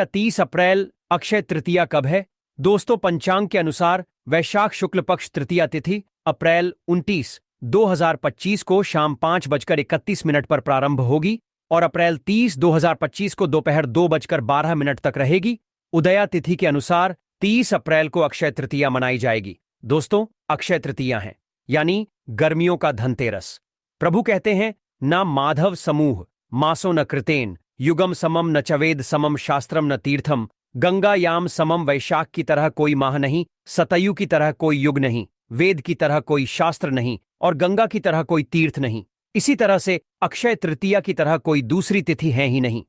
क्या 30 अप्रैल अक्षय तृतीया कब है? दोस्तों, पंचांग के अनुसार वैशाख शुक्ल पक्ष तृतीया तिथि अप्रैल 29, 2025 को शाम 5:31 पर प्रारंभ होगी और अप्रैल 30, 2025 को दोपहर 2:12 तक रहेगी। उदया तिथि के अनुसार 30 अप्रैल को अक्षय तृतीया मनाई जाएगी। दोस्तों, अक्षय तृतीया है यानी गर्मियों का धनतेरस। प्रभु कहते हैं, ना माधव समूह मासो न कृतेन युगम समम न चवेद समम शास्त्रम न तीर्थम। गंगा याम समम वैशाख की तरह कोई माह नहीं, सतयु की तरह कोई युग नहीं, वेद की तरह कोई शास्त्र नहीं और गंगा की तरह कोई तीर्थ नहीं। इसी तरह से अक्षय तृतीया की तरह कोई दूसरी तिथि है ही नहीं,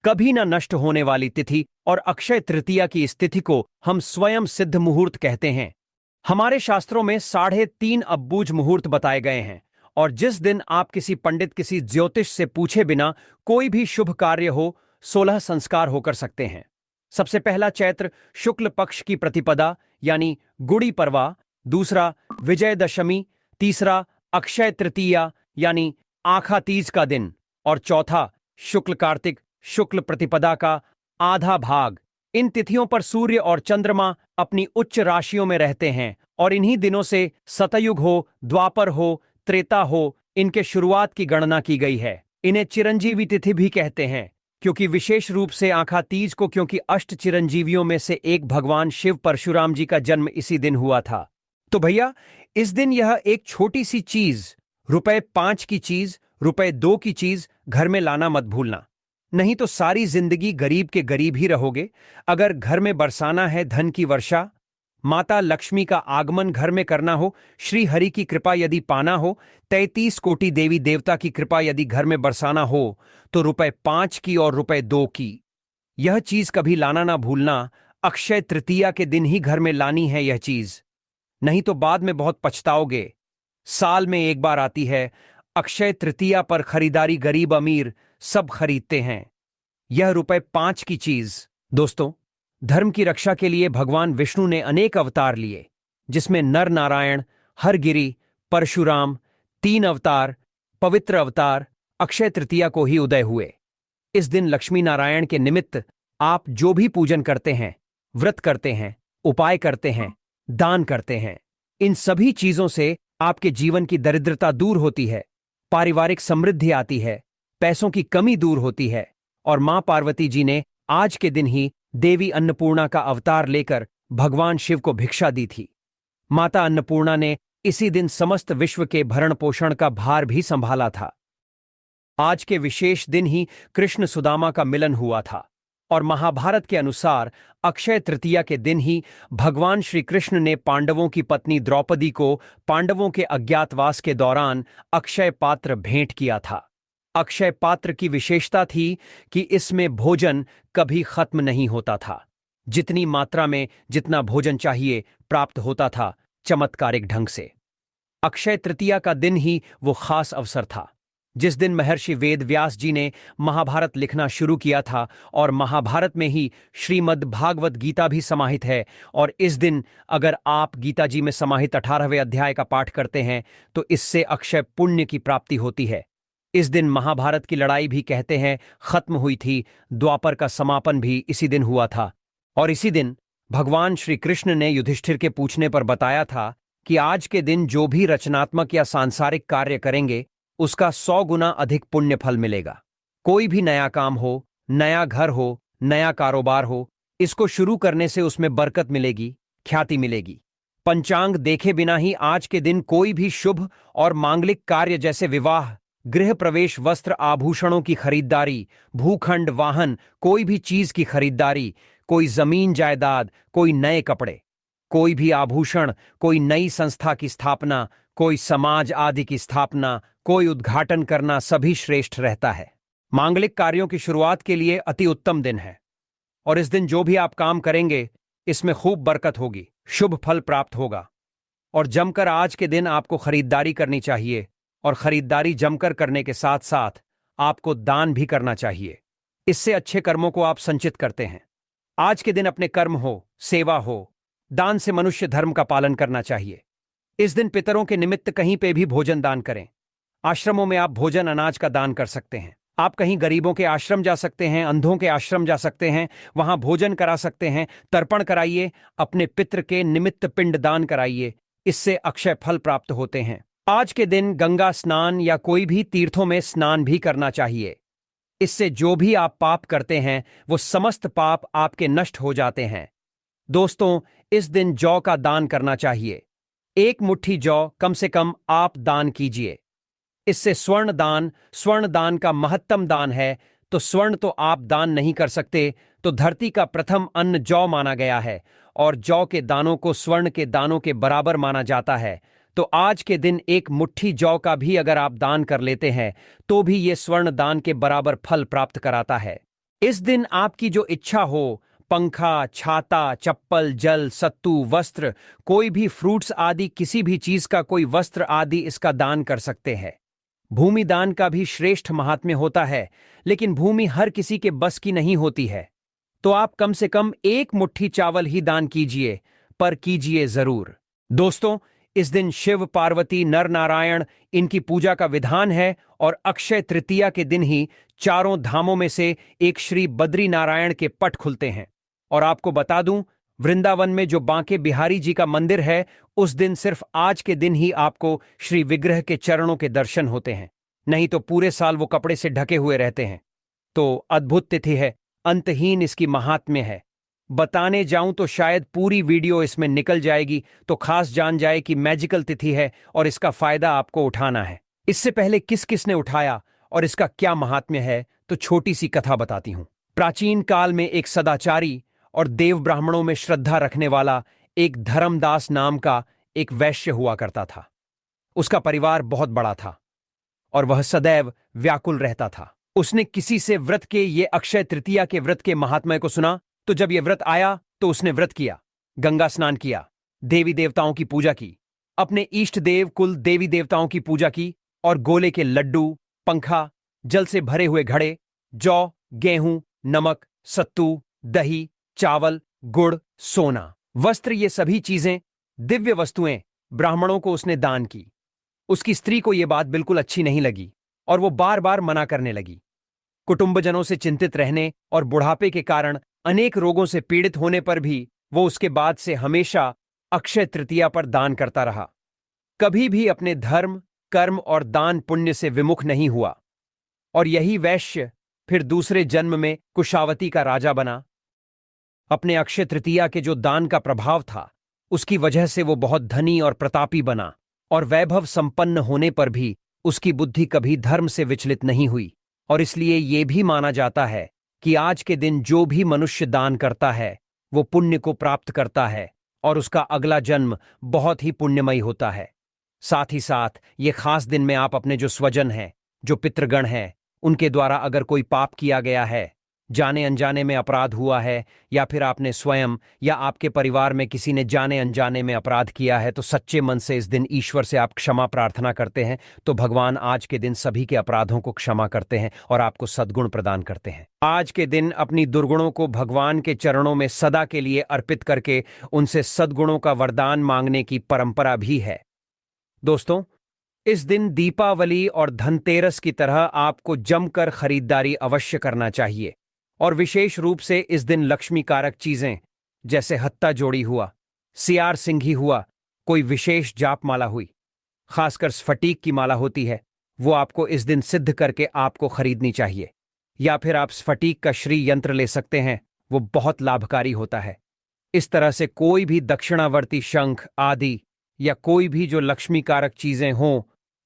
कभी न नष्ट होने वाली तिथि। और अक्षय तृतीया की इस तिथि को हम स्वयं सिद्ध मुहूर्त कहते हैं। हमारे शास्त्रों में 3.5 अब्बुज मुहूर्त बताए गए हैं और जिस दिन आप किसी पंडित, किसी ज्योतिष से पूछे बिना कोई भी शुभ कार्य हो, 16 संस्कार होकर सकते हैं। सबसे पहला चैत्र शुक्ल पक्ष की प्रतिपदा यानी गुड़ी पड़वा, दूसरा विजयदशमी, तीसरा अक्षय तृतीया यानी आखा तीज का दिन और चौथा शुक्ल कार्तिक शुक्ल प्रतिपदा का आधा भाग। इन तिथियों पर सूर्य और चंद्रमा अपनी उच्च राशियों में रहते हैं और इन्हीं दिनों से सतयुग हो, द्वापर हो, त्रेता हो, इनके शुरुआत की गणना की गई है। इन्हें चिरंजीवी तिथि भी कहते हैं क्योंकि विशेष रूप से आखा तीज को, क्योंकि अष्ट चिरंजीवियों में से एक भगवान शिव परशुराम जी का जन्म इसी दिन हुआ था। तो भैया, इस दिन यह एक छोटी सी चीज, ₹5 की चीज, ₹2 की चीज घर में लाना मत भूलना, नहीं तो सारी जिंदगी गरीब के गरीब ही रहोगे। अगर घर में बरसाना है धन की वर्षा, माता लक्ष्मी का आगमन घर में करना हो, श्री हरि की कृपा यदि पाना हो, 33 कोटि देवी देवता की कृपा यदि घर में बरसाना हो, तो ₹5 की और ₹2 की यह चीज कभी लाना ना भूलना। अक्षय तृतीया के दिन ही घर में लानी है यह चीज, नहीं तो बाद में बहुत पछताओगे। साल में एक बार आती है अक्षय तृतीया, पर खरीदारी गरीब अमीर सब खरीदते हैं यह ₹5 की चीज। दोस्तों, धर्म की रक्षा के लिए भगवान विष्णु ने अनेक अवतार लिए, जिसमें नर नारायण, हरगिरी, परशुराम, 3 अवतार, पवित्र अवतार अक्षय तृतीया को ही उदय हुए। इस दिन लक्ष्मी नारायण के निमित्त आप जो भी पूजन करते हैं, व्रत करते हैं, उपाय करते हैं, दान करते हैं, इन सभी चीजों से आपके जीवन की दरिद्रता दूर होती है, पारिवारिक समृद्धि आती है, पैसों की कमी दूर होती है। और मां पार्वती जी ने आज के दिन ही देवी अन्नपूर्णा का अवतार लेकर भगवान शिव को भिक्षा दी थी। माता अन्नपूर्णा ने इसी दिन समस्त विश्व के भरण पोषण का भार भी संभाला था। आज के विशेष दिन ही कृष्ण सुदामा का मिलन हुआ था और महाभारत के अनुसार अक्षय तृतीया के दिन ही भगवान श्री कृष्ण ने पांडवों की पत्नी द्रौपदी को पांडवों के अज्ञातवास के दौरान अक्षय पात्र भेंट किया था। अक्षय पात्र की विशेषता थी कि इसमें भोजन कभी खत्म नहीं होता था, जितनी मात्रा में जितना भोजन चाहिए प्राप्त होता था चमत्कारिक ढंग से। अक्षय तृतीया का दिन ही वो खास अवसर था जिस दिन महर्षि वेद व्यास जी ने महाभारत लिखना शुरू किया था और महाभारत में ही श्रीमद् भागवत गीता भी समाहित है। और इस दिन अगर आप गीता जी में समाहित 18वें अध्याय का पाठ करते हैं तो इससे अक्षय पुण्य की प्राप्ति होती है। इस दिन महाभारत की लड़ाई भी कहते हैं खत्म हुई थी, द्वापर का समापन भी इसी दिन हुआ था। और इसी दिन भगवान श्री कृष्ण ने युधिष्ठिर के पूछने पर बताया था कि आज के दिन जो भी रचनात्मक या सांसारिक कार्य करेंगे उसका 100 गुना अधिक पुण्य फल मिलेगा। कोई भी नया काम हो, नया घर हो, नया कारोबार हो, इसको शुरू करने से उसमें बरकत मिलेगी, ख्याति मिलेगी। पंचांग देखे बिना ही आज के दिन कोई भी शुभ और मांगलिक कार्य जैसे विवाह, गृह प्रवेश, वस्त्र आभूषणों की खरीदारी, भूखंड, वाहन, कोई भी चीज की खरीदारी, कोई जमीन जायदाद, कोई नए कपड़े, कोई भी आभूषण, कोई नई संस्था की स्थापना, कोई समाज आदि की स्थापना, कोई उद्घाटन करना सभी श्रेष्ठ रहता है। मांगलिक कार्यों की शुरुआत के लिए अति उत्तम दिन है और इस दिन जो भी आप काम करेंगे इसमें खूब बरकत होगी, शुभ फल प्राप्त होगा। और जमकर आज के दिन आपको खरीदारी करनी चाहिए और खरीदारी जमकर करने के साथ साथ आपको दान भी करना चाहिए। इससे अच्छे कर्मों को आप संचित करते हैं। आज के दिन अपने कर्म हो, सेवा हो, दान से मनुष्य धर्म का पालन करना चाहिए। इस दिन पितरों के निमित्त कहीं पे भी भोजन दान करें। आश्रमों में आप भोजन अनाज का दान कर सकते हैं। आप कहीं गरीबों के आश्रम जा सकते हैं, अंधों के आश्रम जा सकते हैं, वहां भोजन करा सकते हैं, तर्पण कराइए, अपने पितृ के निमित्त पिंड दान कराइए। इससे अक्षय फल प्राप्त होते हैं। आज के दिन गंगा स्नान या कोई भी तीर्थों में स्नान भी करना चाहिए। इससे जो भी आप पाप करते हैं वो समस्त पाप आपके नष्ट हो जाते हैं। दोस्तों, इस दिन जौ का दान करना चाहिए। एक मुट्ठी जौ कम से कम आप दान कीजिए। इससे स्वर्ण दान का महत्तम दान है। तो स्वर्ण तो आप दान नहीं कर सकते, तो धरती का प्रथम अन्न जौ माना गया है और जौ के दानों को स्वर्ण के दानों के बराबर माना जाता है। तो आज के दिन एक मुट्ठी जौ का भी अगर आप दान कर लेते हैं तो भी ये स्वर्ण दान के बराबर फल प्राप्त कराता है। इस दिन आपकी जो इच्छा हो, पंखा, छाता, चप्पल, जल, सत्तू, वस्त्र, कोई भी फ्रूट्स आदि किसी भी चीज का कोई वस्त्र आदि इसका दान कर सकते हैं। भूमि दान का भी श्रेष्ठ महात्म्य होता है, लेकिन भूमि हर किसी के बस की नहीं होती है। तो आप कम से कम एक मुट्ठी चावल ही दान कीजिए, पर कीजिए जरूर। दोस्तों, इस दिन शिव, पार्वती, नर नारायण इनकी पूजा का विधान है और अक्षय तृतीया के दिन ही चारों धामों में से एक श्री बद्री नारायण के पट खुलते हैं। और आपको बता दूं, वृंदावन में जो बांके बिहारी जी का मंदिर है, उस दिन सिर्फ आज के दिन ही आपको श्री विग्रह के चरणों के दर्शन होते हैं, नहीं तो पूरे साल वो कपड़े से ढके हुए रहते हैं। तो अद्भुत तिथि है, अंतहीन इसकी महात्म्य है। बताने जाऊं तो शायद पूरी वीडियो इसमें निकल जाएगी, तो खास जान जाए कि मैजिकल तिथि है और इसका फायदा आपको उठाना है। इससे पहले किस किस ने उठाया और इसका क्या महात्म्य है, तो छोटी सी कथा बताती हूं। प्राचीन काल में एक सदाचारी और देव ब्राह्मणों में श्रद्धा रखने वाला एक धर्मदास नाम का एक वैश्य हुआ करता था। उसका परिवार बहुत बड़ा था और वह सदैव व्याकुल रहता था। उसने किसी से व्रत के ये अक्षय तृतीया के व्रत के महात्म्य को सुना, तो जब यह व्रत आया तो उसने व्रत किया, गंगा स्नान किया, देवी देवताओं की पूजा की, अपने इष्ट देव कुल देवी देवताओं की पूजा की और गोले के लड्डू, पंखा, जल से भरे हुए घड़े, जौ, गेहूं, नमक, सत्तू, दही, चावल, गुड़, सोना, वस्त्र, ये सभी चीजें, दिव्य वस्तुएं ब्राह्मणों को उसने दान की। उसकी स्त्री को यह बात बिल्कुल अच्छी नहीं लगी और वो बार बार मना करने लगी। कुटुंबजनों से चिंतित रहने और बुढ़ापे के कारण अनेक रोगों से पीड़ित होने पर भी वो उसके बाद से हमेशा अक्षय तृतीया पर दान करता रहा। कभी भी अपने धर्म, कर्म और दान पुण्य से विमुख नहीं हुआ और यही वैश्य फिर दूसरे जन्म में कुशावती का राजा बना। अपने अक्षय तृतीया के जो दान का प्रभाव था, उसकी वजह से वो बहुत धनी और प्रतापी बना और वैभव संपन्न होने पर भी उसकी बुद्धि कभी धर्म से विचलित नहीं हुई। और इसलिए ये भी माना जाता है कि आज के दिन जो भी मनुष्य दान करता है वो पुण्य को प्राप्त करता है और उसका अगला जन्म बहुत ही पुण्यमयी होता है। साथ ही साथ ये खास दिन में आप अपने जो स्वजन हैं, जो पितृगण हैं, उनके द्वारा अगर कोई पाप किया गया है, जाने अनजाने में अपराध हुआ है, या फिर आपने स्वयं या आपके परिवार में किसी ने जाने अनजाने में अपराध किया है, तो सच्चे मन से इस दिन ईश्वर से आप क्षमा प्रार्थना करते हैं, तो भगवान आज के दिन सभी के अपराधों को क्षमा करते हैं और आपको सद्गुण प्रदान करते हैं। आज के दिन अपनी दुर्गुणों को भगवान के चरणों में सदा के लिए अर्पित करके उनसे सद्गुणों का वरदान मांगने की परंपरा भी है। दोस्तों, इस दिन दीपावली और धनतेरस की तरह आपको जमकर खरीदारी अवश्य करना चाहिए और विशेष रूप से इस दिन लक्ष्मी कारक चीजें जैसे हत्ता जोड़ी हुआ, सियार सिंघी हुआ, कोई विशेष जाप माला हुई, खासकर स्फटिक की माला होती है, वो आपको इस दिन सिद्ध करके आपको खरीदनी चाहिए। या फिर आप स्फटिक का श्री यंत्र ले सकते हैं, वो बहुत लाभकारी होता है। इस तरह से कोई भी दक्षिणावर्ती शंख आदि या कोई भी जो लक्ष्मी कारक चीजें हों,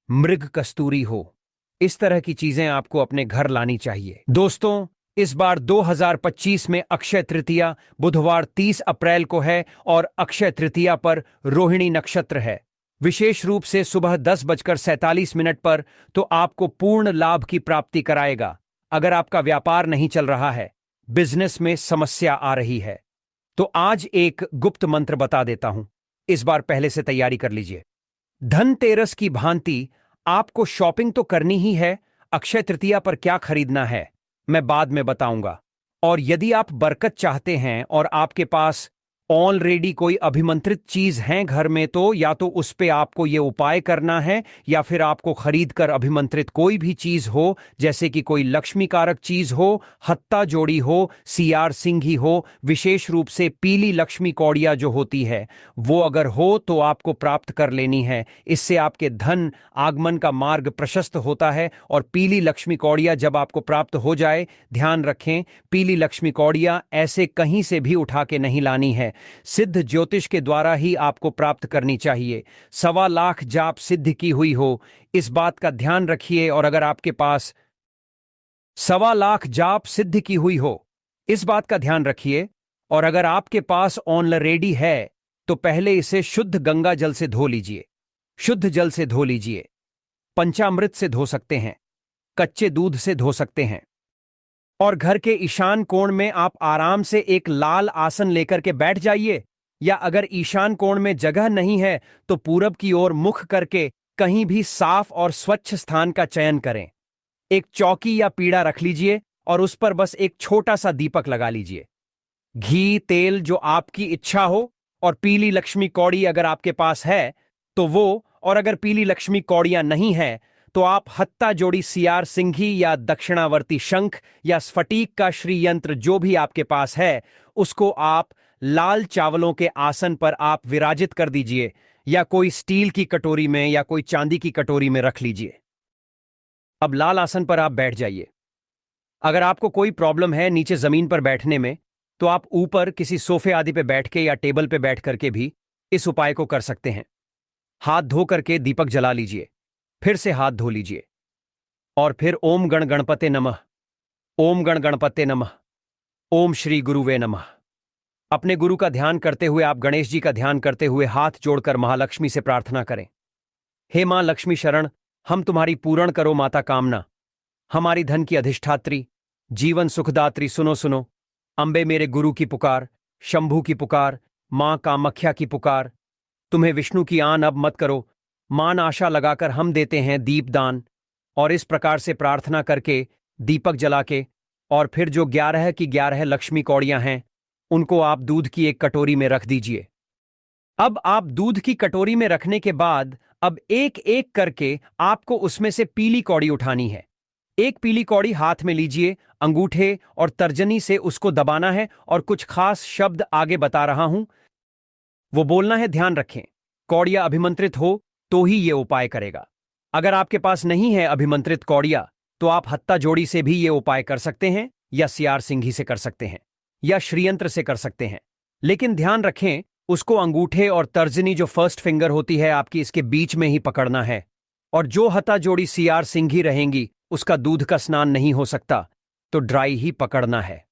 मृग कस्तूरी हो, इस तरह की चीजें आपको अपने घर लानी चाहिए। दोस्तों, इस बार 2025 में अक्षय तृतीया बुधवार 30 अप्रैल को है और अक्षय तृतीया पर रोहिणी नक्षत्र है। विशेष रूप से सुबह 10:47 पर तो आपको पूर्ण लाभ की प्राप्ति कराएगा। अगर आपका व्यापार नहीं चल रहा है, बिजनेस में समस्या आ रही है, तो आज एक गुप्त मंत्र बता देता हूं, इस बार पहले से तैयारी कर लीजिए। धनतेरस की भांति आपको शॉपिंग तो करनी ही है, अक्षय तृतीया पर क्या खरीदना है मैं बाद में बताऊंगा। और यदि आप बरकत चाहते हैं और आपके पास ऑलरेडी कोई अभिमंत्रित चीज है घर में तो या तो उस पे आपको ये उपाय करना है, या फिर आपको खरीद कर अभिमंत्रित कोई भी चीज हो, जैसे कि कोई लक्ष्मी कारक चीज हो, हत्ता जोड़ी हो, सीआर सिंघी हो, विशेष रूप से पीली लक्ष्मी कौड़िया जो होती है वो अगर हो तो आपको प्राप्त कर लेनी है। इससे आपके धन आगमन का मार्ग प्रशस्त होता है। और पीली लक्ष्मी कौड़िया जब आपको प्राप्त हो जाए, ध्यान रखें, पीली लक्ष्मी कौड़िया ऐसे कहीं से भी उठा के नहीं लानी है, सिद्ध ज्योतिष के द्वारा ही आपको प्राप्त करनी चाहिए। 1.25 लाख जाप सिद्ध की हुई हो, इस बात का ध्यान रखिए। और अगर आपके पास 1.25 लाख जाप सिद्ध की हुई हो, इस बात का ध्यान रखिए। और अगर आपके पास ऑलरेडी है तो पहले इसे शुद्ध गंगा जल से धो लीजिए। शुद्ध जल से धो लीजिए, पंचामृत से धो सकते हैं, कच्चे दूध से धो सकते हैं। और घर के ईशान कोण में आप आराम से एक लाल आसन लेकर के बैठ जाइए, या अगर ईशान कोण में जगह नहीं है तो पूरब की ओर मुख करके कहीं भी साफ और स्वच्छ स्थान का चयन करें। एक चौकी या पीढ़ा रख लीजिए और उस पर बस एक छोटा सा दीपक लगा लीजिए। घी तेल जो आपकी इच्छा हो, और पीली लक्ष्मी कौड़ी अगर आपके पास है तो वो, और अगर पीली लक्ष्मी कौड़ियां नहीं है तो आप हत्ता जोड़ी सीआर सिंघी या दक्षिणावर्ती शंख या स्फटिक का श्री यंत्र जो भी आपके पास है, उसको आप लाल चावलों के आसन पर आप विराजित कर दीजिए, या कोई स्टील की कटोरी में या कोई चांदी की कटोरी में रख लीजिए। अब लाल आसन पर आप बैठ जाइए। अगर आपको कोई प्रॉब्लम है नीचे जमीन पर बैठने में, तो आप ऊपर किसी सोफे आदि पे बैठ के या टेबल पे बैठ करके भी इस उपाय को कर सकते हैं। हाथ धो करके दीपक जला लीजिए, फिर से हाथ धो लीजिए, और फिर ओम गण गणपते नमः, ओम गण गणपते नमः, ओम श्री गुरुवे नमः। अपने गुरु का ध्यान करते हुए आप गणेश जी का ध्यान करते हुए हाथ जोड़कर महालक्ष्मी से प्रार्थना करें। हे मां लक्ष्मी शरण, हम तुम्हारी पूर्ण करो माता कामना, हमारी धन की अधिष्ठात्री, जीवन सुखदात्री, सुनो सुनो। अंबे मेरे गुरु की पुकार, शंभू की पुकार, मां कामाख्या की पुकार, तुम्हें विष्णु की आन अब मत करो, मान आशा लगाकर हम देते हैं दीपदान। और इस प्रकार से प्रार्थना करके दीपक जला के, और फिर जो 11 की 11 लक्ष्मी कौड़ियां हैं उनको आप दूध की एक कटोरी में रख दीजिए। अब आप दूध की कटोरी में रखने के बाद अब एक एक करके आपको उसमें से पीली कौड़ी उठानी है। एक पीली कौड़ी हाथ में लीजिए, अंगूठे और तर्जनी से उसको दबाना है, और कुछ खास शब्द आगे बता रहा हूं वो बोलना है, ध्यान रखें। कौड़िया अभिमंत्रित हो तो ही ये उपाय करेगा। अगर आपके पास नहीं है अभिमंत्रित कौड़िया तो आप हत्ता जोड़ी से भी ये उपाय कर सकते हैं, या सीआर सिंघी से कर सकते हैं, या श्रीयंत्र से कर सकते हैं। लेकिन ध्यान रखें, उसको अंगूठे और तर्जनी जो फर्स्ट फिंगर होती है आपकी, इसके बीच में ही पकड़ना है। और जो हत्ता जोड़ी सीआर सिंघी रहेंगी उसका दूध का स्नान नहीं हो सकता, तो ड्राई ही पकड़ना है।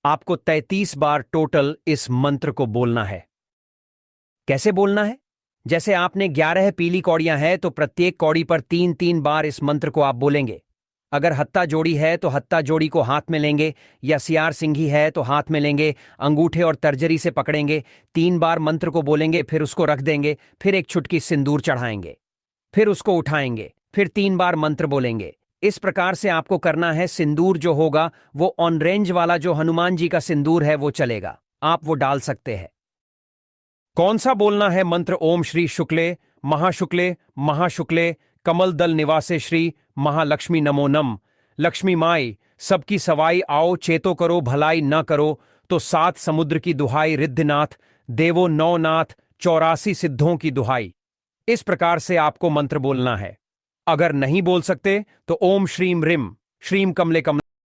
आपको 33 बार टोटल इस मंत्र को बोलना है। कैसे बोलना है? जैसे आपने 11 पीली कौड़ियां हैं तो प्रत्येक कौड़ी पर 3-3 बार इस मंत्र को आप बोलेंगे। अगर हत्ता जोड़ी है तो हत्ता जोड़ी को हाथ में लेंगे, या सीआर सिंघी है तो हाथ में लेंगे, अंगूठे और तर्जरी से पकड़ेंगे, 3 बार मंत्र को बोलेंगे, फिर उसको रख देंगे, फिर एक चुटकी सिंदूर चढ़ाएंगे, फिर उसको उठाएंगे, फिर 3 बार मंत्र बोलेंगे। इस प्रकार से आपको करना है। सिंदूर जो होगा वो ऑन-रेंज वाला जो हनुमान जी का सिंदूर है वो चलेगा, आप वो डाल सकते हैं। कौन सा बोलना है मंत्र? ओम श्री शुक्ले महाशुक्ले महाशुक्ले कमल दल निवासे श्री महालक्ष्मी नमो नम। लक्ष्मी माई सबकी सवाई आओ, चेतो करो भलाई न करो तो 7 समुद्र की दुहाई, रिद्धनाथ देवो नौनाथ 84 सिद्धों की दुहाई। इस प्रकार से आपको मंत्र बोलना है। अगर नहीं बोल सकते तो ओम श्रीम रिम श्रीम कमले कमल